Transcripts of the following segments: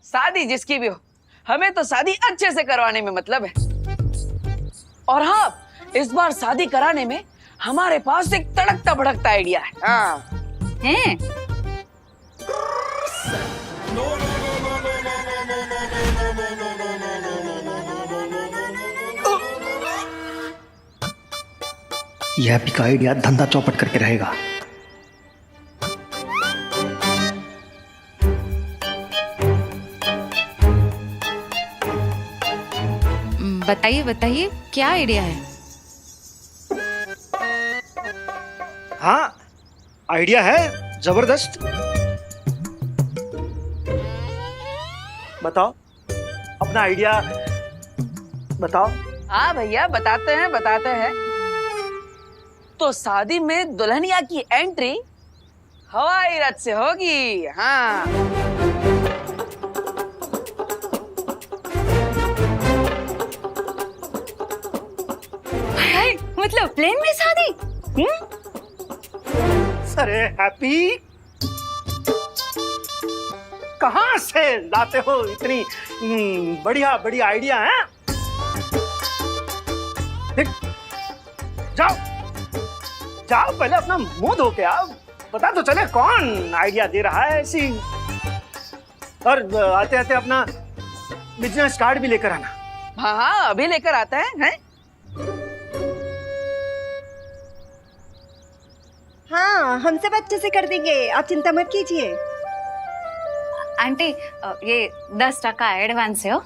शादी जिसकी भी हो, हमें तो शादी अच्छे से करवाने में मतलब है। और हाँ, इस बार शादी कराने में हमारे पास एक तड़कता भड़कता आइडिया है। हाँ हैं? यह भी का आइडिया धंधा चौपट करके रहेगा। बताइए बताइए, क्या आइडिया है? हाँ, आइडिया है जबरदस्त। बताओ अपना आइडिया बताओ। हाँ भैया, बताते हैं। तो शादी में दुल्हनिया की एंट्री हवाई रथ से होगी। हाँ हाय, मतलब प्लेन में शादी? अरे हैप्पी, कहाँ से लाते हो इतनी बढ़िया बढ़िया आइडिया है? जाओ जाओ, पहले अपना मुंह धो के आओ, पता तो चले कौन आइडिया दे रहा है ऐसी। और आते आते अपना बिजनेस कार्ड भी लेकर आना। हाँ, अभी लेकर आता है? हाँ, हम सब अच्छे से कर देंगे, आप चिंता मत कीजिए। आंटी, ये 10% एडवांस है हो।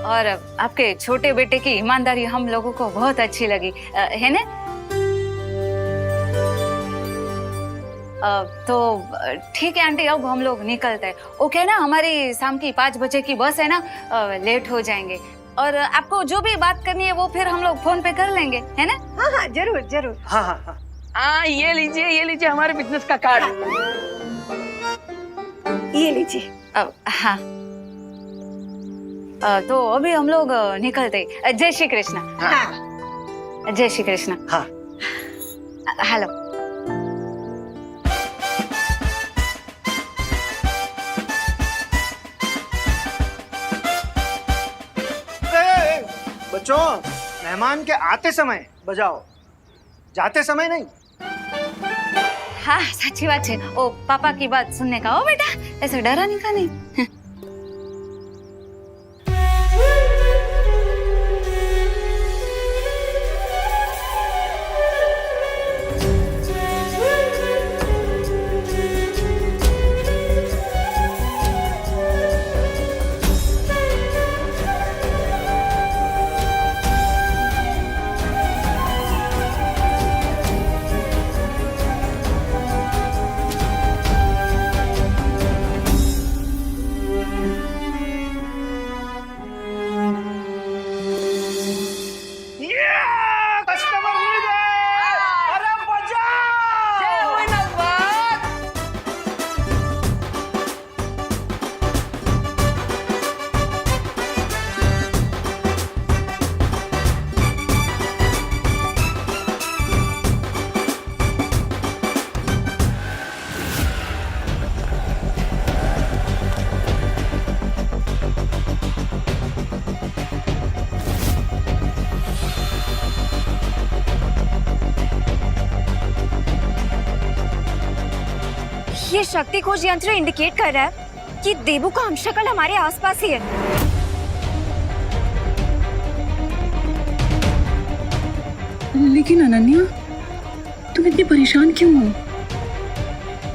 और आपके छोटे बेटे की ईमानदारी हम लोगों को बहुत अच्छी लगी, है ना? तो ठीक है आंटी, अब हम लोग निकलते हैं। ओके ना, हमारी शाम की 5 बजे की बस है ना, लेट हो जाएंगे। और आपको जो भी बात करनी है वो फिर हम लोग फोन पे कर लेंगे, है ना? हाँ हाँ, जरूर जरूर। हाँ हाँ हाँ। हाँ, ये लीजिए हमारे बिजनेस का कार्ड। ये लीजिए। हाँ, तो अभी हम लोग निकलते। जय श्री कृष्ण। हाँ। जय श्री कृष्ण। हाँ। हेलो। बच्चों, मेहमान के आते समय बजाओ, जाते समय नहीं। हाँ, सच्ची बात है। ओ, पापा की बात सुनने का। ओ बेटा, ऐसे डरा नहीं का नहीं। कस्टमर मिल गए। अरे बजाओ। ये शक्ति खोज यंत्र इंडिकेट कर रहा है कि देबू का अंशकल हमारे आसपास ही है। लेकिन अनन्या, तुम इतनी परेशान क्यों हो?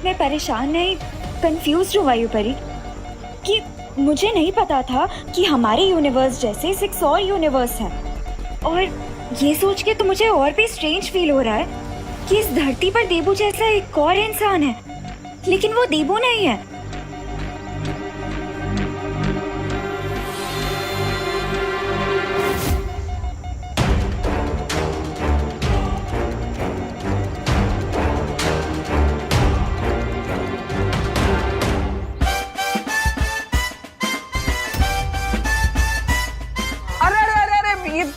मैं परेशान नहीं, कंफ्यूज हूँ वायुपरी, कि मुझे नहीं पता था कि हमारे यूनिवर्स जैसे 6 और यूनिवर्स हैं। और ये सोच के तो मुझे और भी स्ट्रेंज फील हो रहा है कि इस धरती पर देबू जैसा एक और इंसान है, लेकिन वो देबू नहीं है।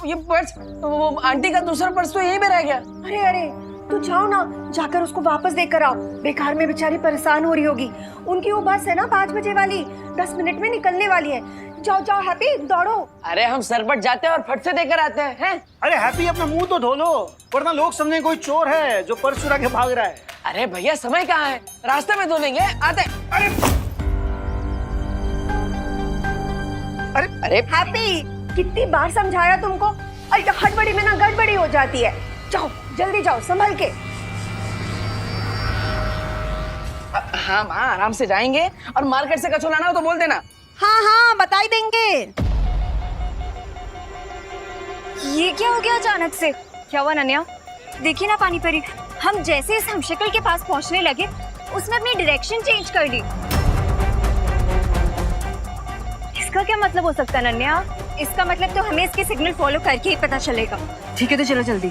ये पर्स, वो आंटी का दूसरा पर्स तो यहीं पे रह गया। अरे अरे, तू जाओ ना, जाकर उसको वापस देकर आओ। बेकार में बेचारी परेशान हो रही होगी। उनकी वो बस है ना 5 बजे वाली, 10 मिनट में निकलने वाली है। जाओ जाओ हैप्पी, दौड़ो। अरे हम सरपट जाते हैं और फट से देकर आते हैं। अरे हैप्पी अपना मुंह तो धो लो, वरना लोग समझे कोई चोर है जो पर्स चुरा के भाग रहा है। अरे भैया समय कहाँ है, रास्ते में धो लेंगे, आते। अरे हैप्पी, कितनी बार समझाया तुमको? अरे हड़बड़ी में ना गड़बड़ी हो जाती है। जाओ जल्दी जाओ, संभल के। हाँ माँ, आराम से जाएंगे और मार्केट से कचौड़ा लाना हो तो बोल देना। हाँ हाँ बता ही देंगे। ये क्या हो गया अचानक से? क्या हुआ नन्या? देखिए ना पानी परी, हम जैसे इस हमशक्ल के पास पहुंचने लगे उसने अपनी डायरेक्शन चेंज कर दी। इसका क्या मतलब हो सकता है नन्या? इसका मतलब तो हमें इसके सिग्नल फॉलो करके ही पता चलेगा। ठीक है तो चलो जल्दी।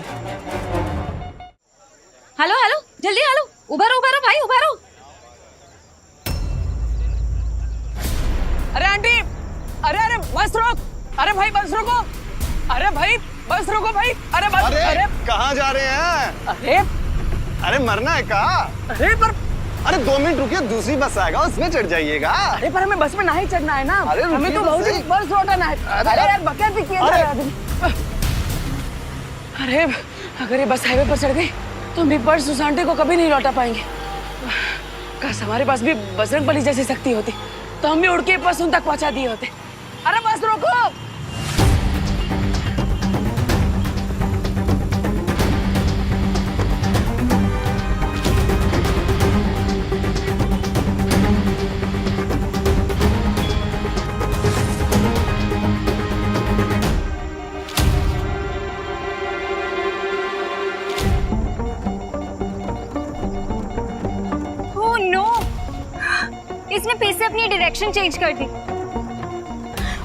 हेलो हेलो, जल्दी हेलो, उभरो उभरो भाई उभरो। अरे आंटी, अरे बस रोक। अरे भाई बस रोको। अरे भाई बस रोको भाई। अरे बस। अरे कहाँ जा रहे हैं? अरे मरना है का? अरे 2 मिनट रुकिए, दूसरी बस आएगा उसमें चढ़ जाइएगा। अरे पर हमें बस में ना ही चढ़ना है ना। अरे हमें तो बहुत ही बस लौटाना है। अरे यार बकैत भी किया जा रहा है। अरे अगर ये बस हाईवे पर चढ़ गई तो हम भी पर्स उस आंटी को कभी नहीं लौटा पाएंगे। काश हमारे पास भी बजरंगबली जैसी शक्ति होती तो हम भी उड़ के बस उन तक पहुंचा दिए होते। अरे बस रोको। ओह नो, इसने फिर से अपनी डायरेक्शन चेंज कर दी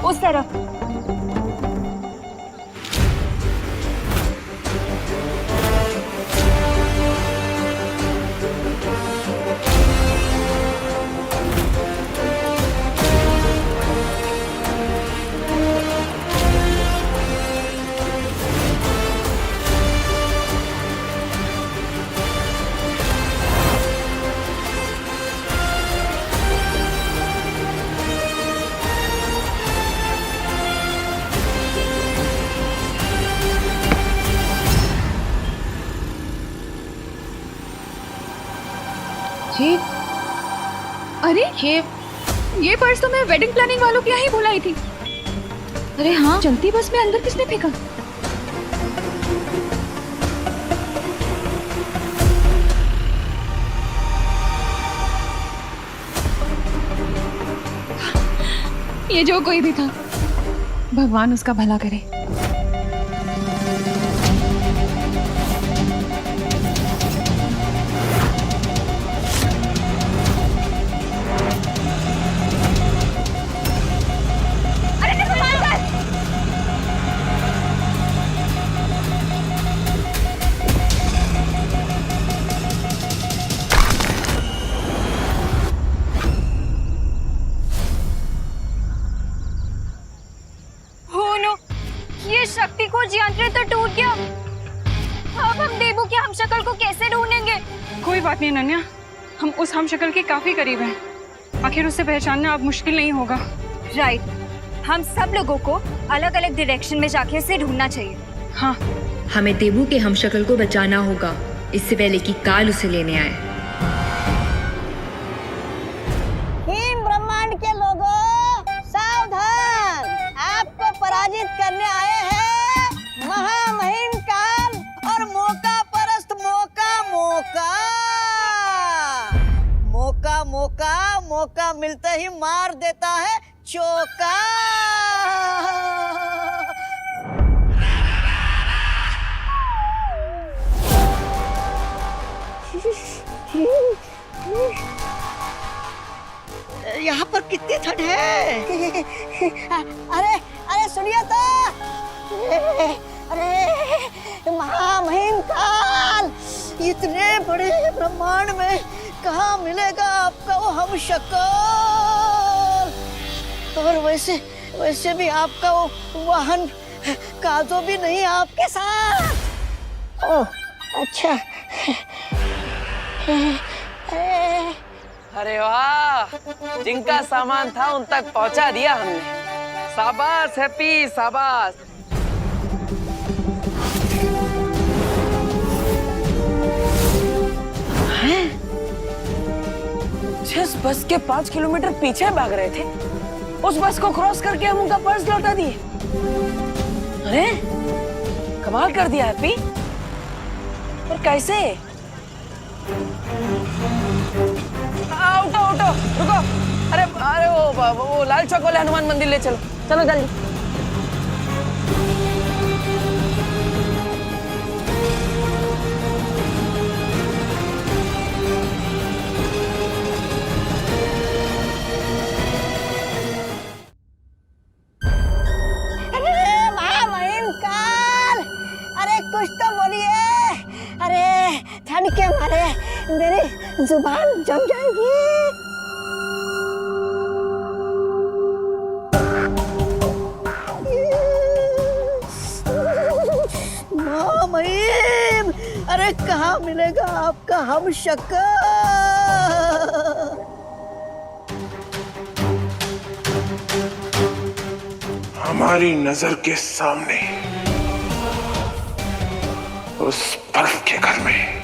उस तरफ। ये अरे ये पर्स तो मैं वेडिंग प्लानिंग वालों के यहाँ ही भुलाई थी। अरे हाँ, चलती बस में अंदर किसने फेंका? ये जो कोई भी था, भगवान उसका भला करे। ये शक्ति को यंत्र तो टूट गया। अब हम देवू की हमशक्ल को कैसे ढूंढेंगे? कोई बात नहीं नन्या, हम उस हमशक्ल के काफी करीब हैं। आखिर उसे पहचानना अब मुश्किल नहीं होगा। राइट, हम सब लोगों को अलग अलग डायरेक्शन में जाके उसे ढूंढना चाहिए। हाँ, हमें देवू के हमशक्ल को बचाना होगा इससे पहले कि काल उसे लेने आए। हिम ब्रह्मांड के लोगों सावधान, आपको पराजित करने आए हैं महामहिम काल और मौका परस्त मौका मिलते ही मार देता है चौका। यहाँ पर कितनी ठंड है। अरे अरे सुनिए तो, अरे महामहिम काल, इतने बड़े ब्रह्मांड में कहाँ मिलेगा आपका वो हमशक्ल? और वैसे भी आपका वो वाहन काजो भी नहीं आपके साथ। ओह अच्छा, अरे वाह, जिनका सामान था उन तक पहुंचा दिया हमने। शाबाश हैप्पी, शाबाश। जिस बस के 5 किलोमीटर पीछे भाग रहे थे, उस बस को क्रॉस करके हम उनका पर्स लौटा दिए। अरे कमाल कर दिया हैप्पी। पर कैसे? उठो उठो, रुको। अरे अरे वो लाल चौक वाले हनुमान मंदिर ले चलो, चलो जल्दी। अरे महामहिम काल, अरे कुछ तो बोलिए। अरे ठंड के मारे मेरी जुबान जम जाएगी। महामहिम, अरे कहाँ मिलेगा आपका हमशक्ल? हमारी नजर के सामने उस बर्फ के घर में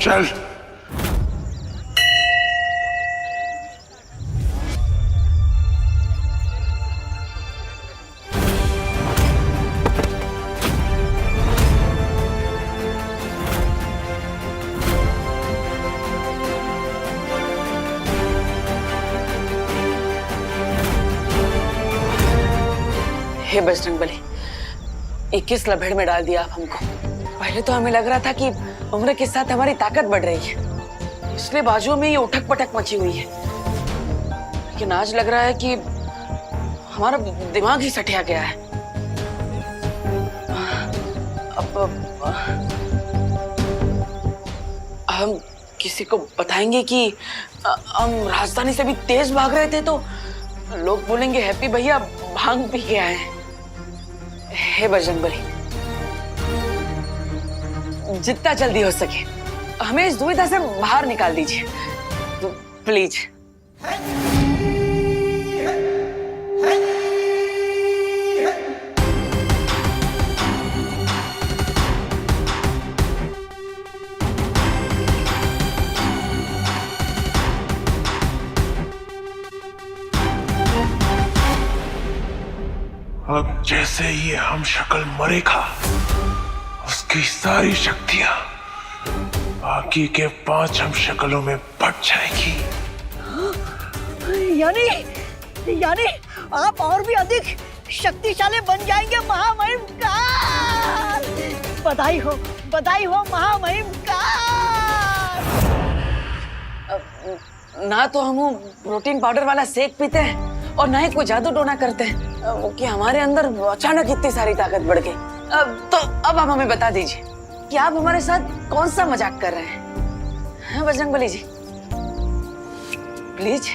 चल। हे बजरंग बली, 21 लभेड़ में डाल दिया आप हमको। पहले तो हमें लग रहा था कि उम्र के साथ हमारी ताकत बढ़ रही है, इसलिए बाजुओं में ये उठक पटक मची हुई है। लेकिन आज लग रहा है कि हमारा दिमाग ही सटिया गया है। अब हम किसी को बताएंगे कि हम राजधानी से भी तेज भाग रहे थे तो लोग बोलेंगे हैप्पी भैया भांग पी के आए हैं। हे बजरंग बली, जितना जल्दी हो सके हमें इस दुविधा से बाहर निकाल दीजिए, तो प्लीज। अब जैसे ये हम शक्ल मरेगा, उसकी सारी शक्तियां बाकी के 5 हम शक्लों में बट जाएगी। यानी आप और भी अधिक शक्तिशाली बन जाएंगे महामहिम काल। बधाई हो महामहिम काल। ना तो हम प्रोटीन पाउडर वाला शेक पीते हैं और ना ही कोई जादू टोना करते हैं कि हमारे अंदर अचानक इतनी सारी ताकत बढ़ गई। तो अब आप हमें बता दीजिए कि आप हमारे साथ कौन सा मजाक कर रहे हैं? हाँ बजरंग बली जी, प्लीज।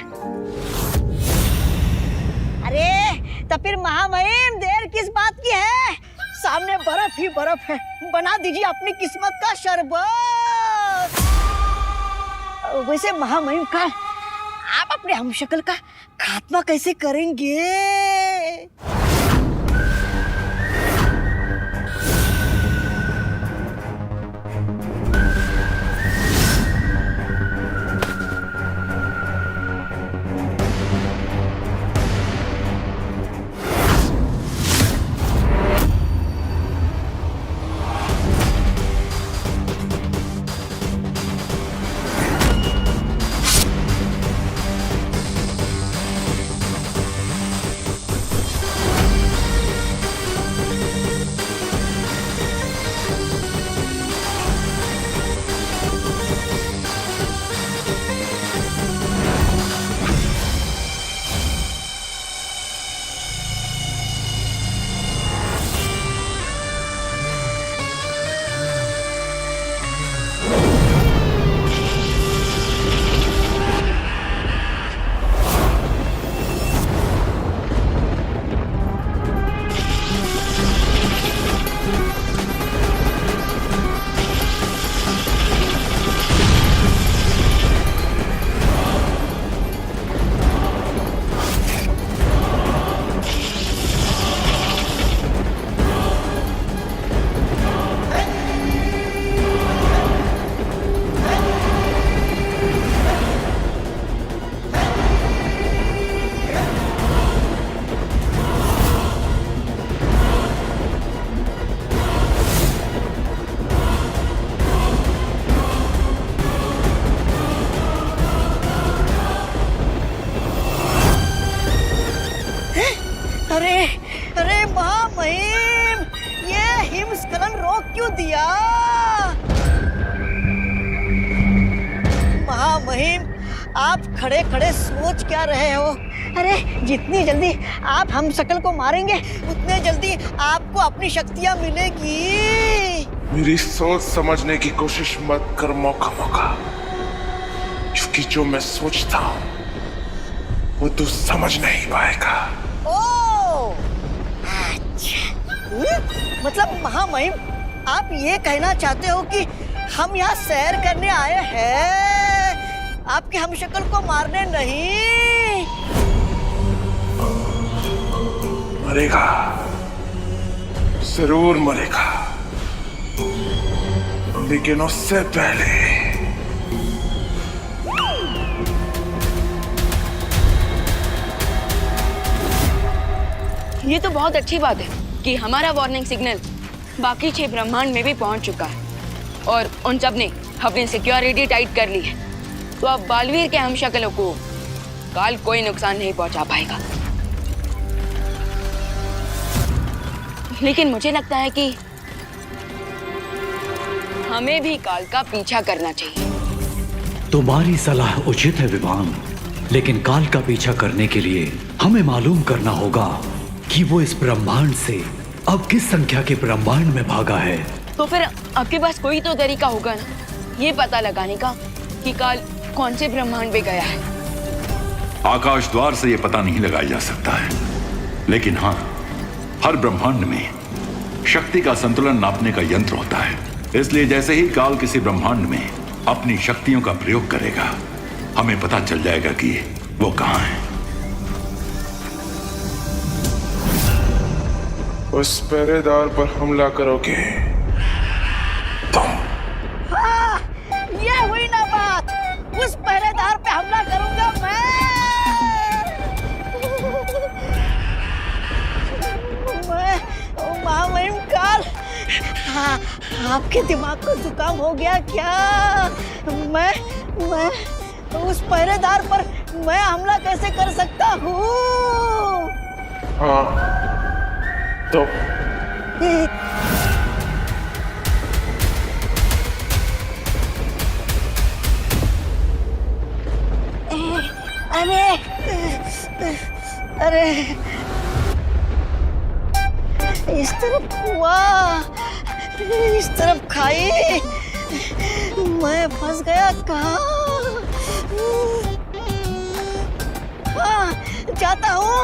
अरे तो फिर महामहिम देर किस बात की है? सामने बर्फ ही बर्फ है, बना दीजिए अपनी किस्मत का शरबत। वैसे महामहिम काल, आप अपने हमशक्ल का खात्मा कैसे करेंगे? रोक क्यों दिया? महामहिम, आप खड़े खड़े सोच क्या रहे हो? अरे जितनी जल्दी आप हम शकल को मारेंगे उतने जल्दी आपको अपनी शक्तियां मिलेगी। मेरी सोच समझने की कोशिश मत कर मौका, क्योंकि जो मैं सोचता हूँ वो तू समझ नहीं पाएगा। ओ, अच्छा। मतलब महामहिम, आप ये कहना चाहते हो कि हम यहाँ सैर करने आए हैं, आपके हमशक्ल को मारने नहीं? मरेगा, जरूर मरेगा, लेकिन उससे पहले ये तो बहुत अच्छी बात है कि हमारा वार्निंग सिग्नल बाकी 6 ब्रह्मांड में भी पहुंच चुका है और उन सब ने अपनी सिक्योरिटी टाइट कर ली है। तो अब बालवीर के हमशक्लों को काल कोई नुकसान नहीं पहुंचा पाएगा। लेकिन मुझे लगता है कि हमें भी काल का पीछा करना चाहिए। तुम्हारी सलाह उचित है विवान, लेकिन काल का पीछा करने के लिए हमें मालूम करना होगा कि वो इस ब्रह्मांड से अब किस संख्या के ब्रह्मांड में भागा है। तो फिर आपके पास कोई तो तरीका होगा ना, ये पता लगाने का कि काल कौन से ब्रह्मांड में गया है। आकाश द्वार से ये पता नहीं लगाया जा सकता है, लेकिन हाँ, हर ब्रह्मांड में शक्ति का संतुलन नापने का यंत्र होता है। इसलिए जैसे ही काल किसी ब्रह्मांड में अपनी शक्तियों का प्रयोग करेगा, हमें पता चल जाएगा कि वो कहाँ है। उस पहरेदार पर हमला करोगे तुम? हाँ, ये हुई ना बात। उस पहरेदार पे हमला करूंगा मैं महामहिम काल। हाँ, आपके दिमाग को जुकाम हो गया क्या? मैं उस पहरेदार पर मैं हमला कैसे कर सकता हूँ? हाँ, तो अरे इस तरफ हुआ, इस तरफ खाई, मैं फंस गया कहाँ? हाँ, जाता हूँ।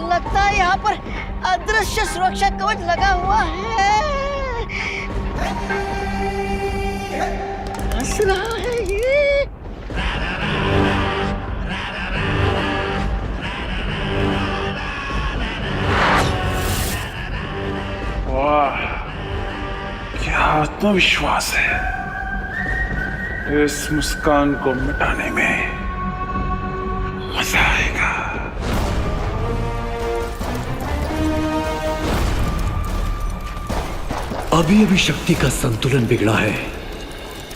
लगता है यहाँ पर अदृश्य सुरक्षा कवच लगा हुआ है। हंस रहा है ये। वाह, क्या आत्मविश्वास है। इस मुस्कान को मिटाने में मजा आएगा। अभी शक्ति का संतुलन बिगड़ा है।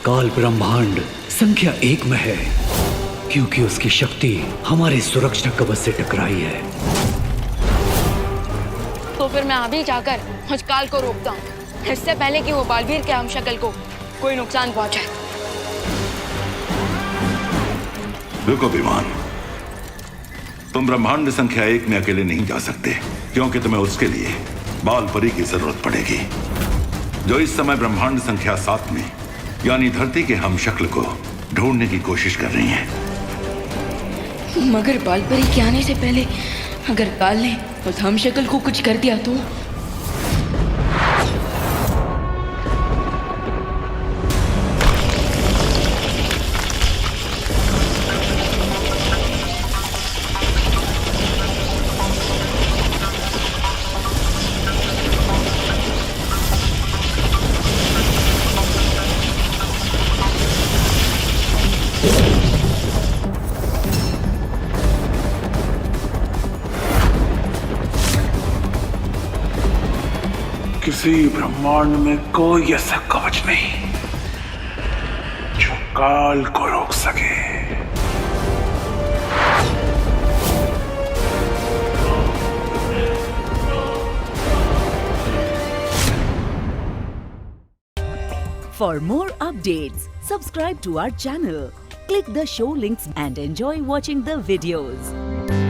काल ब्रह्मांड संख्या 1 में है, क्योंकि उसकी शक्ति हमारे सुरक्षा कवच से टकराई है। तो फिर मैं अभी जाकर उस काल को रोकता हूँ, इससे पहले कि वो बालवीर के हमशक्ल को कोई नुकसान पहुंचाए। रुको विमान, तुम ब्रह्मांड संख्या 1 में अकेले नहीं जा सकते, क्योंकि तुम्हें उसके लिए बाल परी की जरूरत पड़ेगी, जो इस समय ब्रह्मांड संख्या 7 में यानी धरती के हमशक्ल को ढूंढने की कोशिश कर रही हैं। मगर बालपरी के आने से पहले अगर काल ने उस हमशक्ल को कुछ कर दिया तो? किसी ब्रह्मांड में कोई ऐसा कवच नहीं जो काल को रोक सके। For more updates, subscribe to our channel, click the show links and enjoy watching the videos.